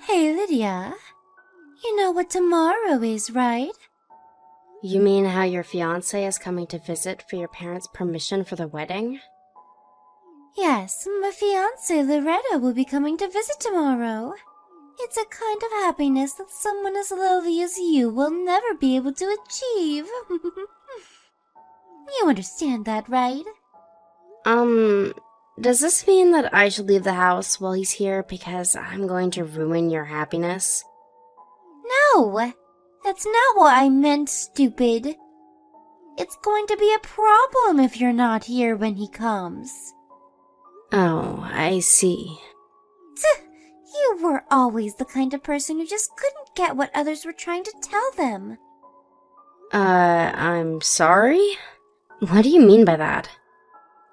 Hey, Lydia. You know what tomorrow is, right? You mean how your fiancé is coming to visit for your parents' permission for the wedding? Yes, my fiancée Loretta will be coming to visit tomorrow. It's a kind of happiness that someone as lovely as you will never be able to achieve. You understand that, right? Does this mean that I should leave the house while he's here because I'm going to ruin your happiness? No! That's not what I meant, stupid. It's going to be a problem if you're not here when he comes. Oh, I see. You were always the kind of person who just couldn't get what others were trying to tell them. I'm sorry? What do you mean by that?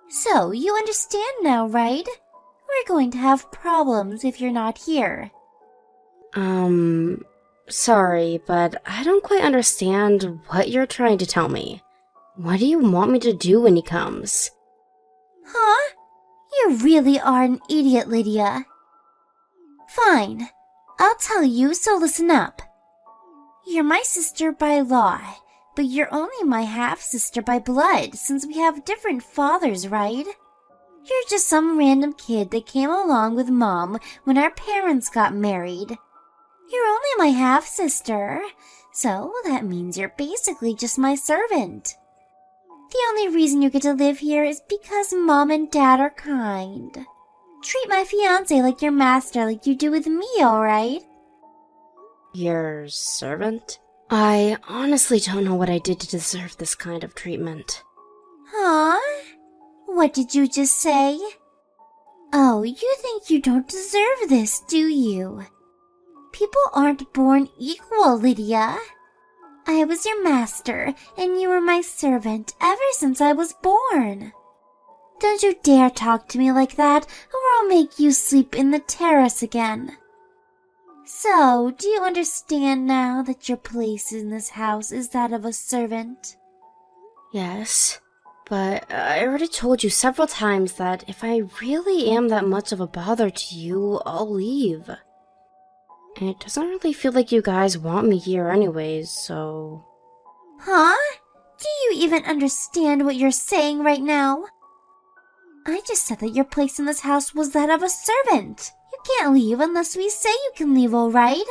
So, you understand now, right? We're going to have problems if you're not here. Sorry, but I don't quite understand what you're trying to tell me. What do you want me to do when he comes? Huh? You really are an idiot, Lydia. Fine. I'll tell you, so listen up. You're my sister by law, but you're only my half-sister by blood since we have different fathers, right? You're just some random kid that came along with Mom when our parents got married. You're only my half-sister, so that means you're basically just my servant. The only reason you get to live here is because Mom and Dad are kind. Treat my fiancé like your master like you do with me, alright? Your servant? I honestly don't know what I did to deserve this kind of treatment. Huh? What did you just say? Oh, you think you don't deserve this, do you? People aren't born equal, Lydia. I was your master, and you were my servant ever since I was born. Don't you dare talk to me like that, or I'll make you sleep in the terrace again. So, do you understand now that your place in this house is that of a servant? Yes, but I already told you several times that if I really am that much of a bother to you, I'll leave. And it doesn't really feel like you guys want me here anyways, so... Huh? Do you even understand what you're saying right now? I just said that your place in this house was that of a servant. You can't leave unless we say you can leave, alright?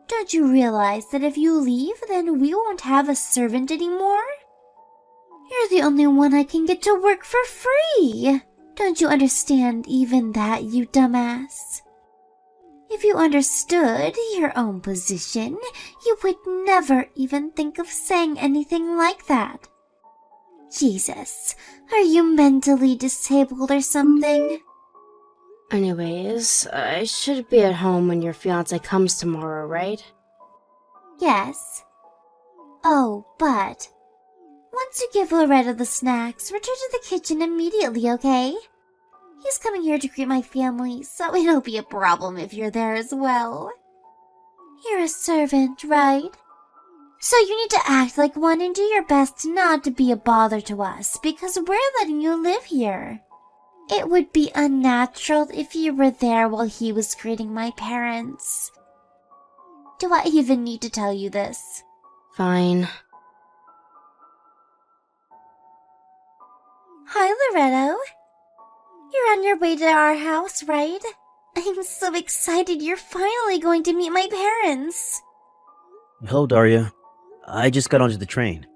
Don't you realize that if you leave, then we won't have a servant anymore? You're the only one I can get to work for free. Don't you understand even that, you dumbass? If you understood your own position, you would never even think of saying anything like that. Jesus, are you mentally disabled or something? Anyways, I should be at home when your fiancé comes tomorrow, right? Yes. Oh, but once you give Loretta the snacks, return to the kitchen immediately, okay? He's coming here to greet my family, so it'll be a problem if you're there as well. You're a servant, right? So you need to act like one and do your best not to be a bother to us, because we're letting you live here. It would be unnatural if you were there while he was greeting my parents. Do I even need to tell you this? Fine. Hi, Loretto. You're on your way to our house, right? I'm so excited you're finally going to meet my parents. Hello, Daria. I just got onto the train.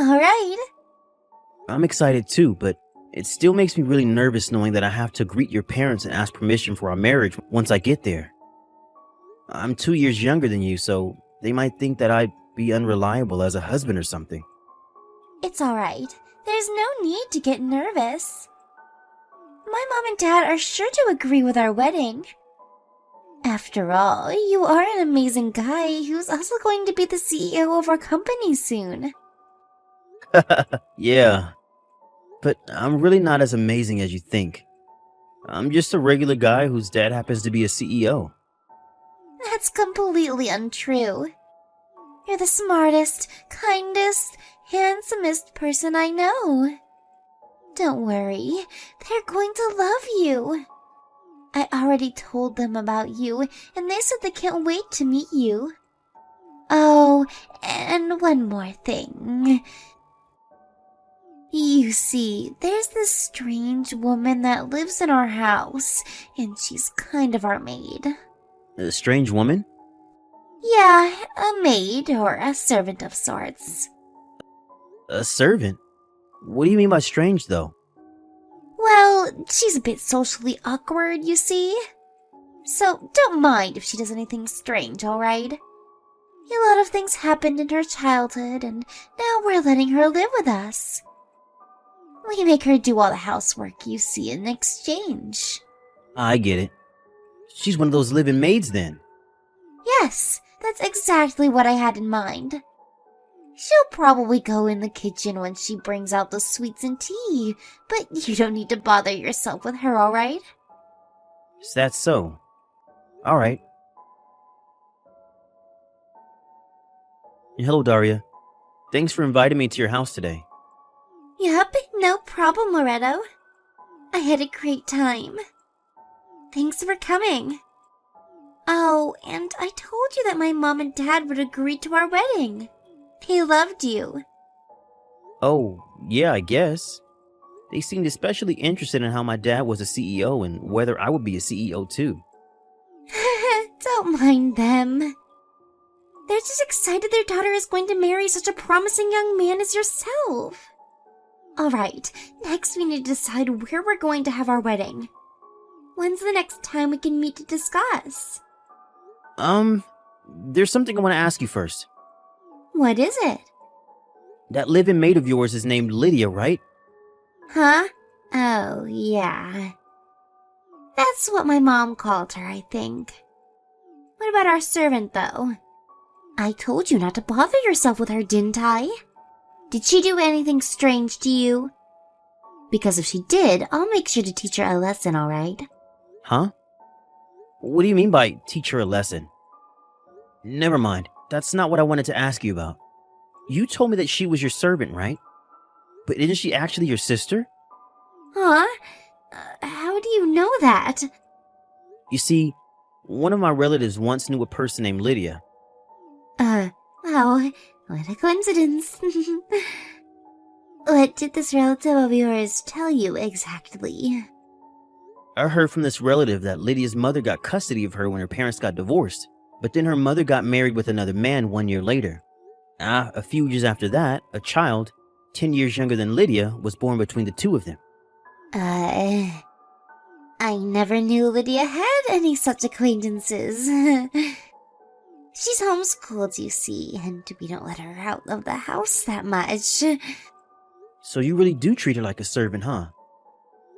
Alright. I'm excited too, but it still makes me really nervous knowing that I have to greet your parents and ask permission for our marriage once I get there. I'm 2 years younger than you, so they might think that I'd be unreliable as a husband or something. It's alright. There's no need to get nervous. My mom and dad are sure to agree with our wedding. After all, you are an amazing guy who's also going to be the CEO of our company soon. Yeah, but I'm really not as amazing as you think. I'm just a regular guy whose dad happens to be a CEO. That's completely untrue. You're the smartest, kindest, handsomest person I know. Don't worry, they're going to love you. I already told them about you, and they said they can't wait to meet you. Oh, and one more thing. You see, there's this strange woman that lives in our house, and she's kind of our maid. A strange woman? Yeah, a maid or a servant of sorts. A servant? What do you mean by strange, though? Well, she's a bit socially awkward, you see. So don't mind if she does anything strange, alright? A lot of things happened in her childhood, and now we're letting her live with us. We make her do all the housework, you see, in exchange. I get it. She's one of those live-in maids, then. Yes, that's exactly what I had in mind. She'll probably go in the kitchen when she brings out the sweets and tea, but you don't need to bother yourself with her, alright? Is that so? Alright. Hello, Daria. Thanks for inviting me to your house today. Yup, no problem, Loretto. I had a great time. Thanks for coming. Oh, and I told you that my mom and dad would agree to our wedding. They loved you. Oh, yeah, I guess. They seemed especially interested in how my dad was a CEO and whether I would be a CEO too. Don't mind them. They're just excited their daughter is going to marry such a promising young man as yourself. Alright, next we need to decide where we're going to have our wedding. When's the next time we can meet to discuss? There's something I want to ask you first. What is it? That live-in maid of yours is named Lydia, right? Huh? Oh, yeah. That's what my mom called her, I think. What about our servant, though? I told you not to bother yourself with her, didn't I? Did she do anything strange to you? Because if she did, I'll make sure to teach her a lesson, alright? Huh? What do you mean by teach her a lesson? Never mind. That's not what I wanted to ask you about. You told me that she was your servant, right? But isn't she actually your sister? Huh? How do you know that? You see, one of my relatives once knew a person named Lydia. Wow, what a coincidence. What did this relative of yours tell you exactly? I heard from this relative that Lydia's mother got custody of her when her parents got divorced, but then her mother got married with another man 1 year later. A few years after that, a child, 10 years younger than Lydia, was born between the two of them. I never knew Lydia had any such acquaintances. She's homeschooled, you see, and we don't let her out of the house that much. So you really do treat her like a servant, huh?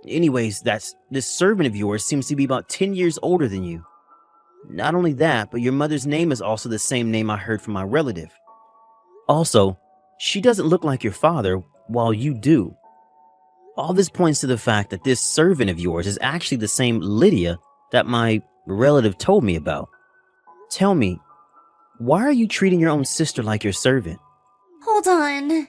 Anyways, this servant of yours seems to be about 10 years older than you. Not only that, but your mother's name is also the same name I heard from my relative. Also, she doesn't look like your father, while you do. All this points to the fact that this servant of yours is actually the same Lydia that my relative told me about. Tell me, why are you treating your own sister like your servant? Hold on.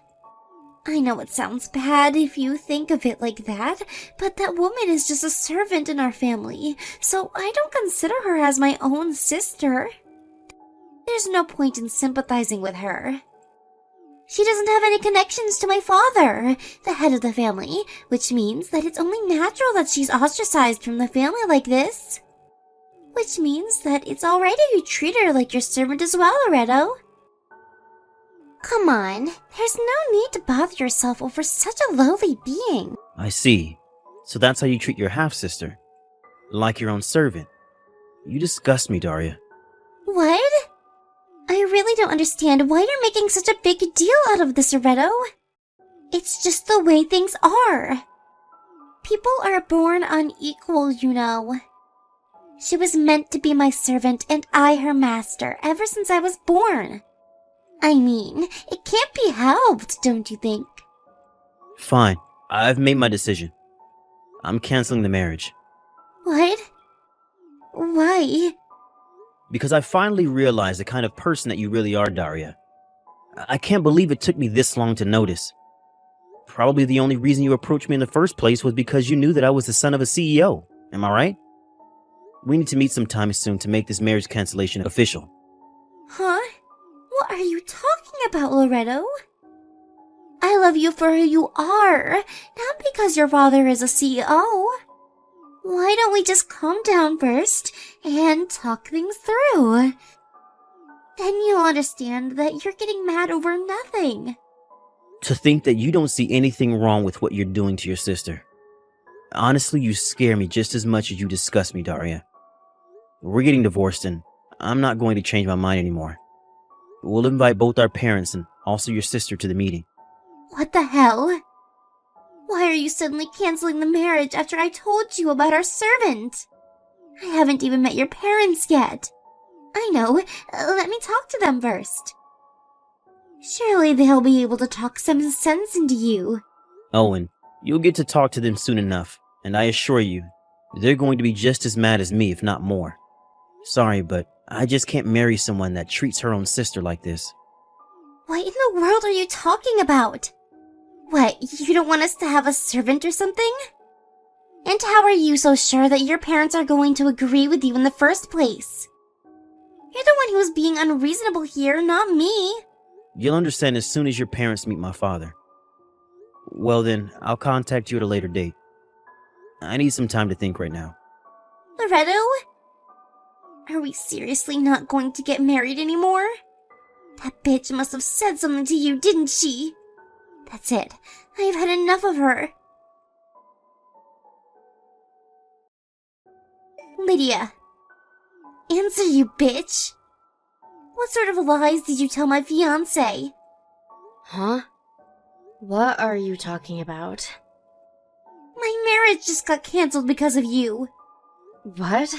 I know it sounds bad if you think of it like that, but that woman is just a servant in our family, so I don't consider her as my own sister. There's no point in sympathizing with her. She doesn't have any connections to my father, the head of the family, which means that it's only natural that she's ostracized from the family like this. Which means that it's alright if you treat her like your servant as well, Loretto. Come on, there's no need to bother yourself over such a lowly being. I see. So that's how you treat your half-sister. Like your own servant. You disgust me, Daria. What? I really don't understand why you're making such a big deal out of this, Loretto. It's just the way things are. People are born unequal, you know. She was meant to be my servant and I her master ever since I was born. I mean, it can't be helped, don't you think? Fine. I've made my decision. I'm canceling the marriage. What? Why? Because I finally realized the kind of person that you really are, Daria. I can't believe it took me this long to notice. Probably the only reason you approached me in the first place was because you knew that I was the son of a CEO. Am I right? We need to meet sometime soon to make this marriage cancellation official. Huh? What are you talking about, Loretto? I love you for who you are, not because your father is a CEO. Why don't we just calm down first and talk things through? Then you'll understand that you're getting mad over nothing. To think that you don't see anything wrong with what you're doing to your sister. Honestly, you scare me just as much as you disgust me, Daria. We're getting divorced and I'm not going to change my mind anymore. We'll invite both our parents and also your sister to the meeting. What the hell? Why are you suddenly canceling the marriage after I told you about our servant? I haven't even met your parents yet. I know, let me talk to them first. Surely they'll be able to talk some sense into you. Owen, you'll get to talk to them soon enough, and I assure you, they're going to be just as mad as me, if not more. Sorry, but I just can't marry someone that treats her own sister like this. What in the world are you talking about? What, you don't want us to have a servant or something? And how are you so sure that your parents are going to agree with you in the first place? You're the one who is being unreasonable here, not me. You'll understand as soon as your parents meet my father. Well then, I'll contact you at a later date. I need some time to think right now. Loretto? Are we seriously not going to get married anymore? That bitch must have said something to you, didn't she? That's it. I've had enough of her. Lydia. Answer, you bitch. What sort of lies did you tell my fiancé? Huh? What are you talking about? My marriage just got cancelled because of you. What?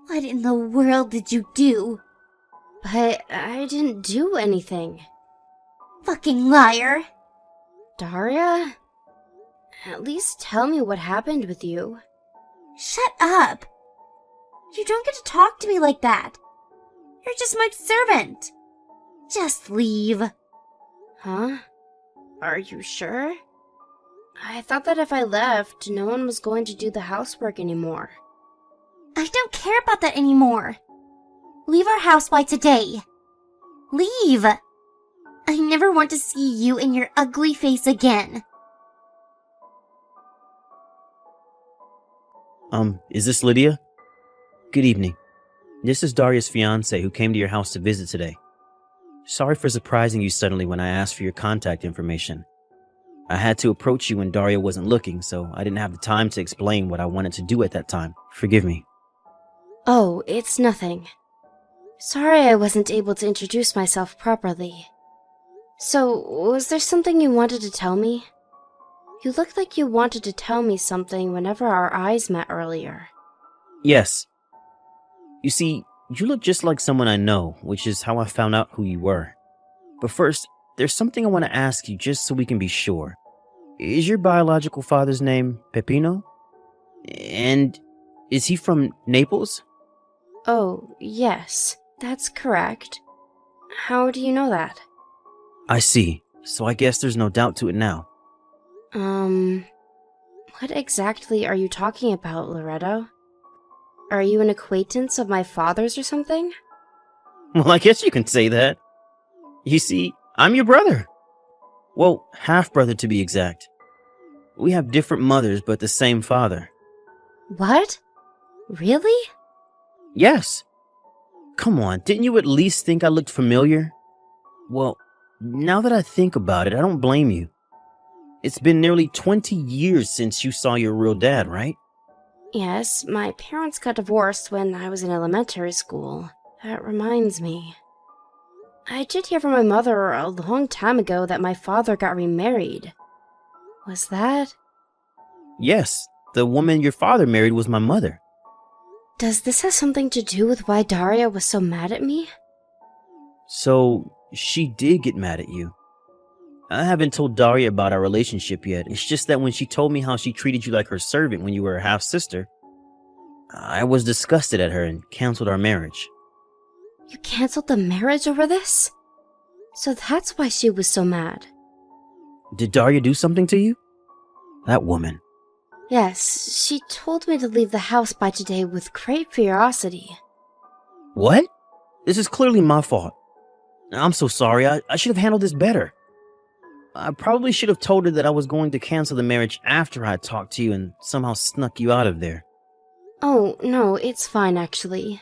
What in the world did you do? But I didn't do anything. Fucking liar. Daria? At least tell me what happened with you. Shut up. You don't get to talk to me like that. You're just my servant. Just leave. Huh? Are you sure? I thought that if I left, no one was going to do the housework anymore. I don't care about that anymore. Leave our house by today. Leave. I never want to see you and your ugly face again. Is this Lydia? Good evening. This is Daria's fiancé who came to your house to visit today. Sorry for surprising you suddenly when I asked for your contact information. I had to approach you when Daria wasn't looking, so I didn't have the time to explain what I wanted to do at that time. Forgive me. Oh, it's nothing. Sorry I wasn't able to introduce myself properly. So, was there something you wanted to tell me? You looked like you wanted to tell me something whenever our eyes met earlier. Yes. You see, you look just like someone I know, which is how I found out who you were. But first, there's something I want to ask you just so we can be sure. Is your biological father's name Peppino? And is he from Naples? Oh, yes, that's correct. How do you know that? I see. So I guess there's no doubt to it now. What exactly are you talking about, Loretto? Are you an acquaintance of my father's or something? Well, I guess you can say that. You see, I'm your brother. Well, half-brother to be exact. We have different mothers, but the same father. What? Really? Yes. Come on, didn't you at least think I looked familiar? Well, now that I think about it, I don't blame you. It's been nearly 20 years since you saw your real dad, right? Yes, my parents got divorced when I was in elementary school. That reminds me. I did hear from my mother a long time ago that my father got remarried. Was that? Yes, the woman your father married was my mother. Does this have something to do with why Daria was so mad at me? So, she did get mad at you. I haven't told Daria about our relationship yet. It's just that when she told me how she treated you like her servant when you were her half-sister, I was disgusted at her and canceled our marriage. You canceled the marriage over this? So that's why she was so mad. Did Daria do something to you? That woman. Yes, she told me to leave the house by today with great curiosity. What? This is clearly my fault. I'm so sorry. I should have handled this better. I probably should have told her that I was going to cancel the marriage after I talked to you and somehow snuck you out of there. Oh, no, it's fine actually.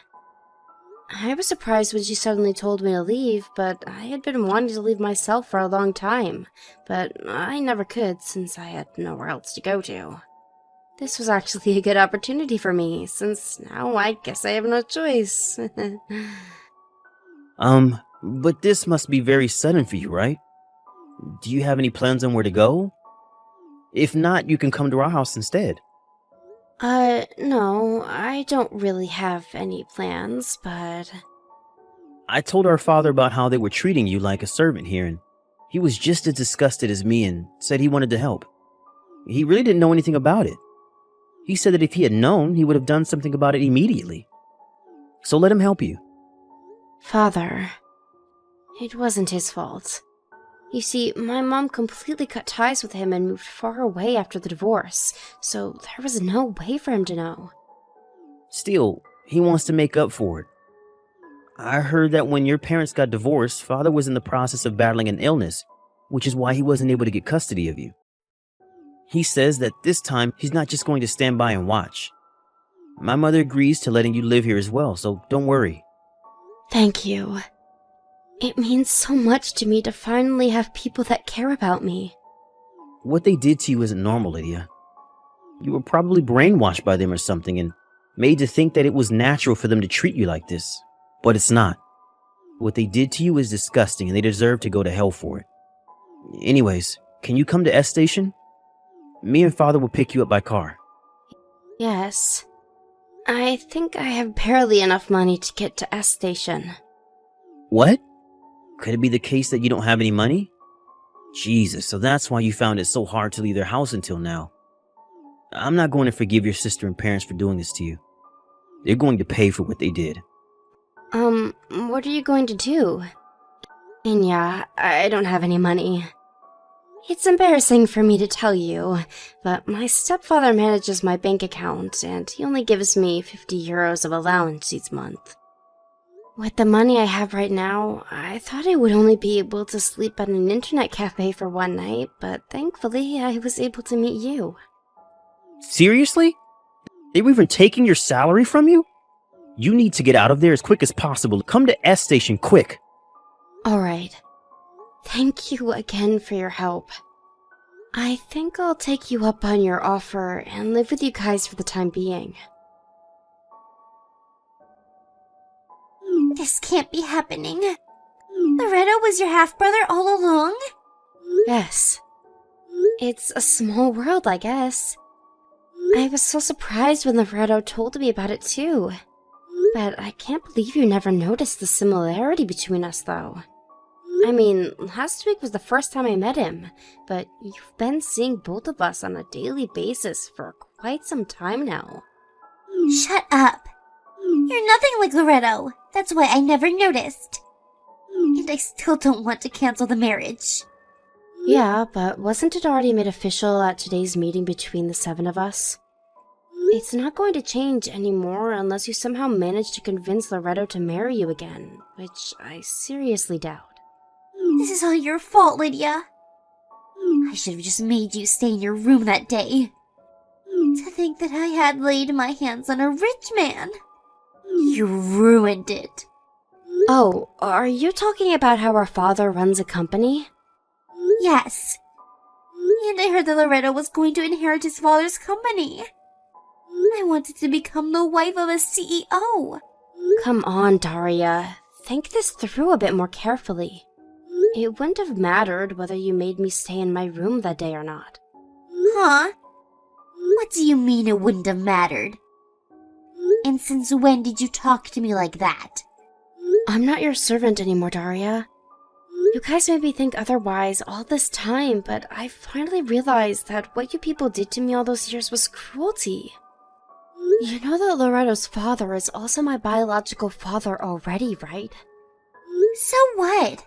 I was surprised when she suddenly told me to leave, but I had been wanting to leave myself for a long time, but I never could since I had nowhere else to go to. This was actually a good opportunity for me, since now I guess I have no choice. But this must be very sudden for you, right? Do you have any plans on where to go? If not, you can come to our house instead. No, I don't really have any plans, but... I told our father about how they were treating you like a servant here, and he was just as disgusted as me and said he wanted to help. He really didn't know anything about it. He said that if he had known, he would have done something about it immediately. So let him help you. Father, it wasn't his fault. You see, my mom completely cut ties with him and moved far away after the divorce, so there was no way for him to know. Still, he wants to make up for it. I heard that when your parents got divorced, father was in the process of battling an illness, which is why he wasn't able to get custody of you. He says that this time he's not just going to stand by and watch. My mother agrees to letting you live here as well, so don't worry. Thank you. It means so much to me to finally have people that care about me. What they did to you isn't normal, Lydia. You were probably brainwashed by them or something and made to think that it was natural for them to treat you like this. But it's not. What they did to you is disgusting and they deserve to go to hell for it. Anyways, can you come to S Station? Me and father will pick you up by car. Yes. I think I have barely enough money to get to S Station. What? Could it be the case that you don't have any money? Jesus, so that's why you found it so hard to leave their house until now. I'm not going to forgive your sister and parents for doing this to you. They're going to pay for what they did. What are you going to do? And yeah, I don't have any money. It's embarrassing for me to tell you, but my stepfather manages my bank account, and he only gives me 50 euros of allowance each month. With the money I have right now, I thought I would only be able to sleep at an internet cafe for one night, but thankfully I was able to meet you. Seriously? They were even taking your salary from you? You need to get out of there as quick as possible. Come to S Station quick. Alright. Thank you again for your help. I think I'll take you up on your offer and live with you guys for the time being. This can't be happening. Loretto was your half-brother all along? Yes. It's a small world, I guess. I was so surprised when Loretto told me about it too. But I can't believe you never noticed the similarity between us, though. I mean, last week was the first time I met him, but you've been seeing both of us on a daily basis for quite some time now. Shut up. You're nothing like Loretto. That's why I never noticed. And I still don't want to cancel the marriage. Yeah, but wasn't it already made official at today's meeting between the 7 of us? It's not going to change anymore unless you somehow manage to convince Loretto to marry you again, which I seriously doubt. This is all your fault, Lydia. I should have just made you stay in your room that day. To think that I had laid my hands on a rich man. You ruined it. Oh, are you talking about how our father runs a company? Yes. And I heard that Loretto was going to inherit his father's company. I wanted to become the wife of a CEO. Come on, Daria. Think this through a bit more carefully. It wouldn't have mattered whether you made me stay in my room that day or not. Huh? What do you mean it wouldn't have mattered? And since when did you talk to me like that? I'm not your servant anymore, Daria. You guys made me think otherwise all this time, but I finally realized that what you people did to me all those years was cruelty. You know that Loretto's father is also my biological father already, right? So what?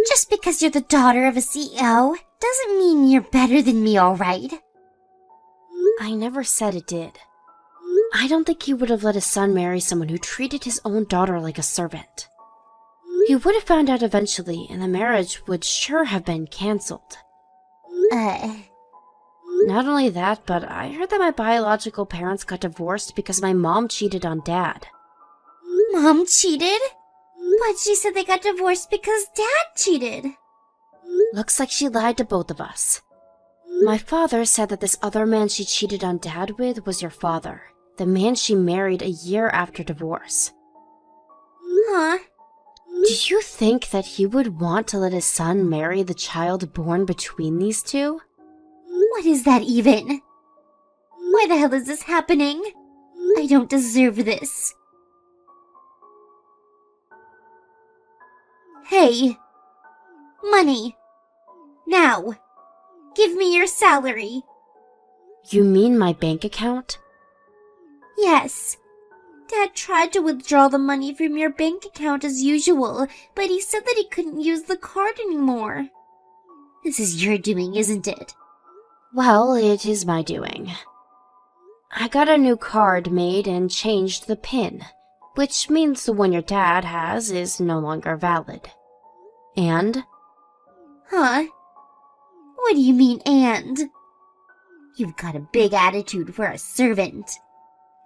Just because you're the daughter of a CEO doesn't mean you're better than me, alright? I never said it did. I don't think he would have let his son marry someone who treated his own daughter like a servant. He would have found out eventually, and the marriage would sure have been cancelled. Not only that, but I heard that my biological parents got divorced because my mom cheated on Dad. Mom cheated? But she said they got divorced because Dad cheated. Looks like she lied to both of us. My father said that this other man she cheated on Dad with was your father, the man she married a year after divorce. Huh? Do you think that he would want to let his son marry the child born between these two? What is that even? Why the hell is this happening? I don't deserve this. Hey! Money! Now! Give me your salary! You mean my bank account? Yes. Dad tried to withdraw the money from your bank account as usual, but he said that he couldn't use the card anymore. This is your doing, isn't it? Well, it is my doing. I got a new card made and changed the PIN, which means the one your dad has is no longer valid. And? Huh? What do you mean, and? You've got a big attitude for a servant.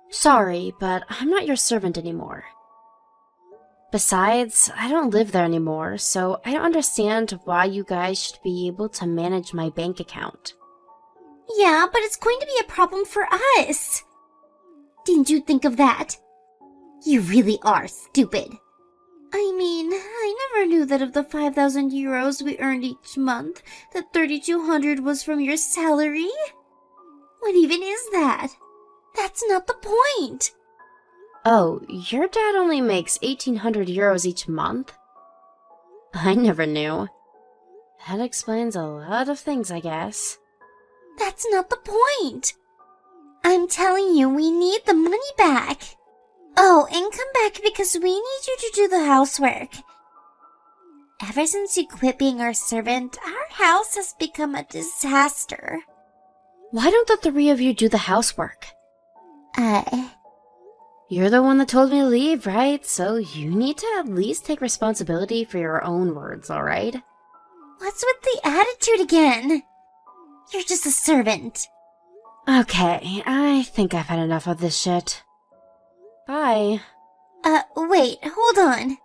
Sorry, but I'm not your servant anymore. Besides, I don't live there anymore, so I don't understand why you guys should be able to manage my bank account. Yeah, but it's going to be a problem for us. Didn't you think of that? You really are stupid. I mean, I never knew that of the 5,000 euros we earned each month, that 3,200 was from your salary. What even is that? That's not the point. Oh, your dad only makes 1,800 euros each month? I never knew. That explains a lot of things, I guess. That's not the point. I'm telling you, we need the money back. Oh, and come back because we need you to do the housework. Ever since you quit being our servant, our house has become a disaster. Why don't the three of you do the housework? You're the one that told me to leave, right? So you need to at least take responsibility for your own words, alright? What's with the attitude again? You're just a servant. Okay, I think I've had enough of this shit. Bye. Wait, hold on.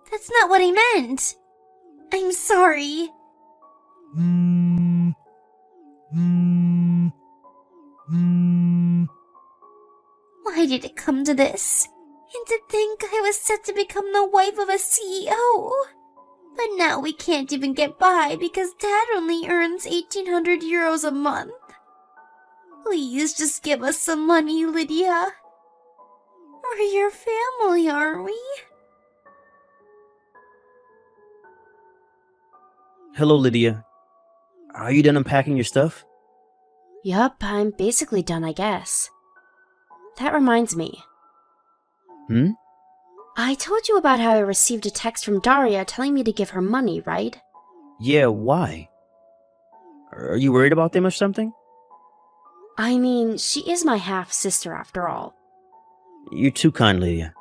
That's not what I meant. I'm sorry. Why did it come to this? And to think I was set to become the wife of a CEO. But now we can't even get by because Dad only earns 1,800 euros a month. Please just give us some money, Lydia. We're your family, aren't we? Hello, Lydia. Are you done unpacking your stuff? Yup, I'm basically done, I guess. That reminds me. I told you about how I received a text from Daria telling me to give her money, right? Yeah, why? Are you worried about them or something? I mean, she is my half-sister after all. You're too kind, Lydia.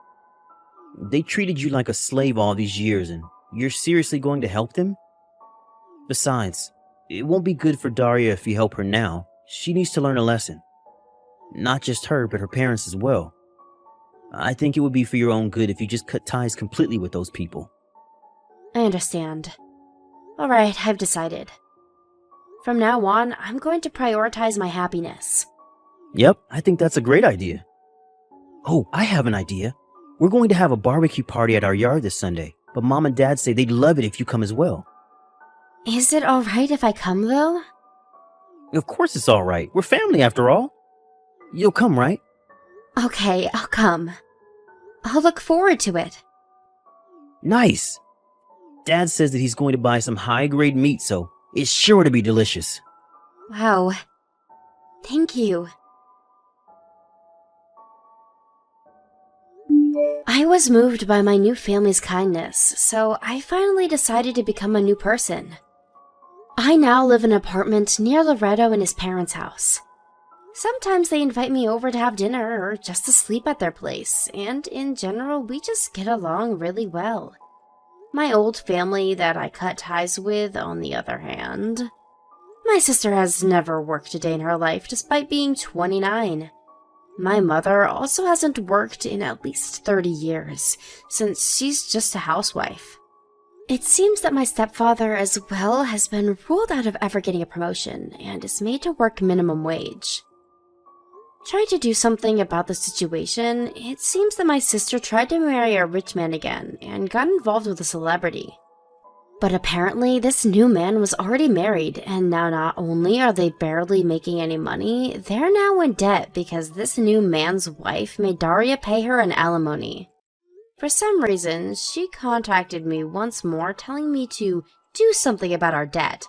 They treated you like a slave all these years, and you're seriously going to help them? Besides, it won't be good for Daria if you help her now. She needs to learn a lesson. Not just her, but her parents as well. I think it would be for your own good if you just cut ties completely with those people. I understand. Alright, I've decided. From now on, I'm going to prioritize my happiness. Yep, I think that's a great idea. Oh, I have an idea. We're going to have a barbecue party at our yard this Sunday, but Mom and Dad say they'd love it if you come as well. Is it alright if I come, though? Of course it's alright. We're family after all. You'll come, right? Okay, I'll come. I'll look forward to it. Nice. Dad says that he's going to buy some high-grade meat, so it's sure to be delicious. Wow. Thank you. I was moved by my new family's kindness, so I finally decided to become a new person. I now live in an apartment near Loretto and his parents' house. Sometimes they invite me over to have dinner or just to sleep at their place, and in general, we just get along really well. My old family that I cut ties with, on the other hand. My sister has never worked a day in her life despite being 29. My mother also hasn't worked in at least 30 years, since she's just a housewife. It seems that my stepfather as well has been ruled out of ever getting a promotion and is made to work minimum wage. Trying to do something about the situation, it seems that my sister tried to marry a rich man again and got involved with a celebrity. But apparently this new man was already married, and now not only are they barely making any money, they're now in debt because this new man's wife made Daria pay her an alimony. For some reason, she contacted me once more telling me to do something about our debt,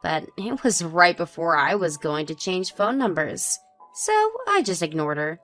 but it was right before I was going to change phone numbers. So I just ignored her.